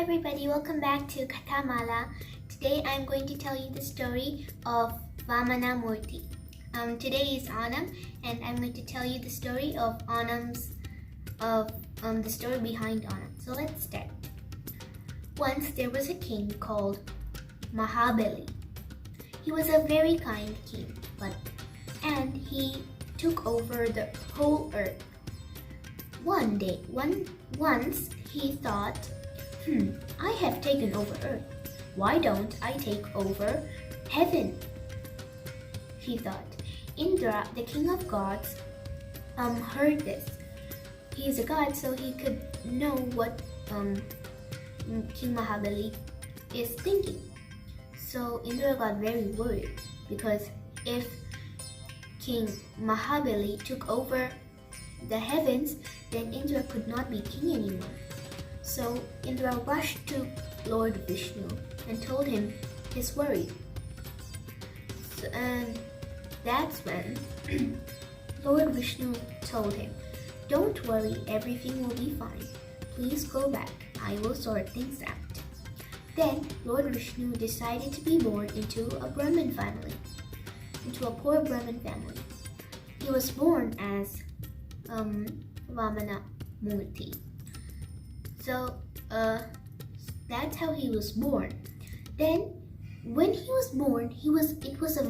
everybody, welcome back to KATHA MAALA. Today I'm going to tell you the story of Vamana Murthy. Today is Onam and I'm going to tell you the story of the story behind Onam. So let's start. Once there was a king called Mahabali. He was a very kind king, and he took over the whole earth. Once he thought, I have taken over earth. Why don't I take over heaven? He thought. Indra, the king of gods, heard this. He is a god, so he could know what King Mahabali is thinking. So Indra got very worried because if King Mahabali took over the heavens, then Indra could not be king anymore. So Indra rushed to Lord Vishnu and told him his worry. And that's when Lord Vishnu told him, "Don't worry, everything will be fine. Please go back. I will sort things out." Then Lord Vishnu decided to be born into a Brahmin family, into a poor Brahmin family. He was born as Vamana Murthy. So that's how he was born. Then when he was born, it was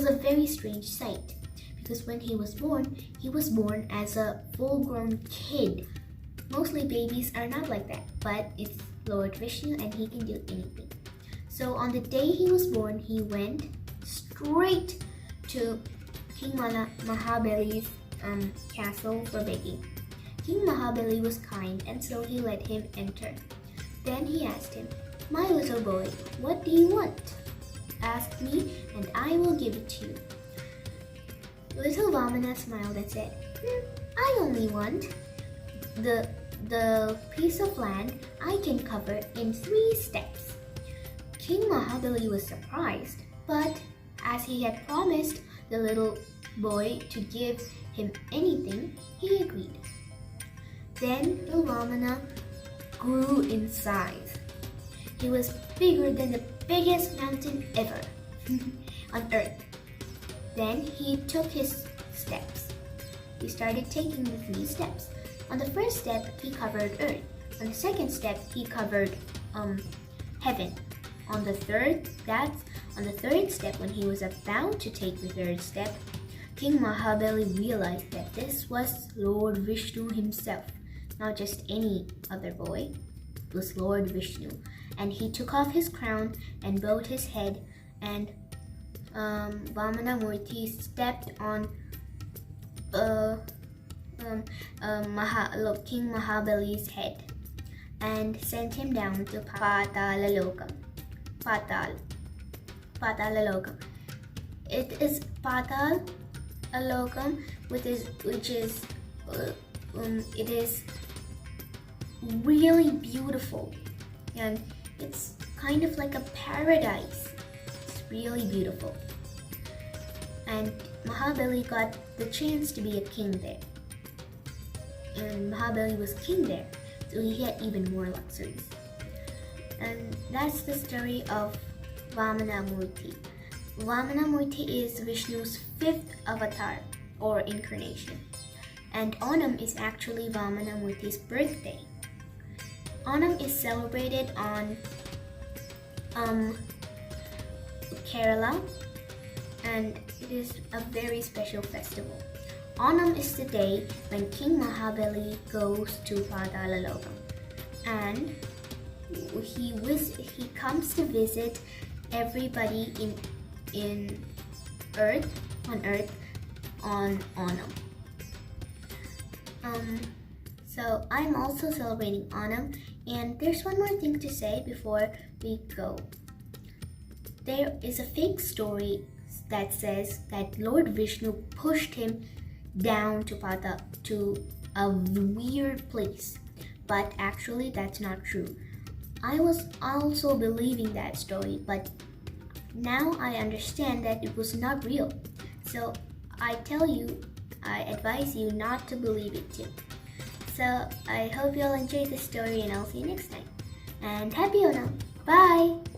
a very strange sight, because when he was born as a full-grown kid. Mostly babies are not like that, but it's Lord Vishnu and he can do anything. So on the day he was born, he went straight to King Mahabali's castle for begging. King Mahabali was kind, and so he let him enter. Then he asked him, "My little boy, what do you want? Ask me and I will give it to you." Little Vamana smiled and said, "I only want the piece of land I can cover in 3 steps." King Mahabali was surprised, but as he had promised the little boy to give him anything, he agreed. Then little Vamana grew in size. He was bigger than the biggest mountain ever on earth. Then he took his steps. He started taking the 3 steps. On the first step, he covered earth. On the second step, he covered heaven. On the third step, when he was about to take the 3rd step, King Mahabali realized that this was Lord Vishnu himself, not just any other boy. It was Lord Vishnu, and he took off his crown and bowed his head, and Vamana Murthy stepped on King Mahabali's head and sent him down to Patalokam. It is Patalokam, it is really beautiful, and it's kind of like a paradise. It's really beautiful, and Mahabali got the chance to be a king there, and Mahabali was king there, so he had even more luxuries. And that's the story of Vamana Murthy. Vamana Murthy is Vishnu's 5th avatar or incarnation, and Onam is actually Vamana Murthy's birthday. Onam is celebrated on Kerala, and it is a very special festival. Onam is the day when King Mahabali goes to Patalokam, and he comes to visit everybody on earth on Onam. So I'm also celebrating Onam, and there's one more thing to say before we go. There is a fake story that says that Lord Vishnu pushed him down to a weird place, but actually that's not true. I was also believing that story, but now I understand that it was not real. So I advise you not to believe it too. So I hope you all enjoyed this story and I'll see you next time. And happy Onam. Bye!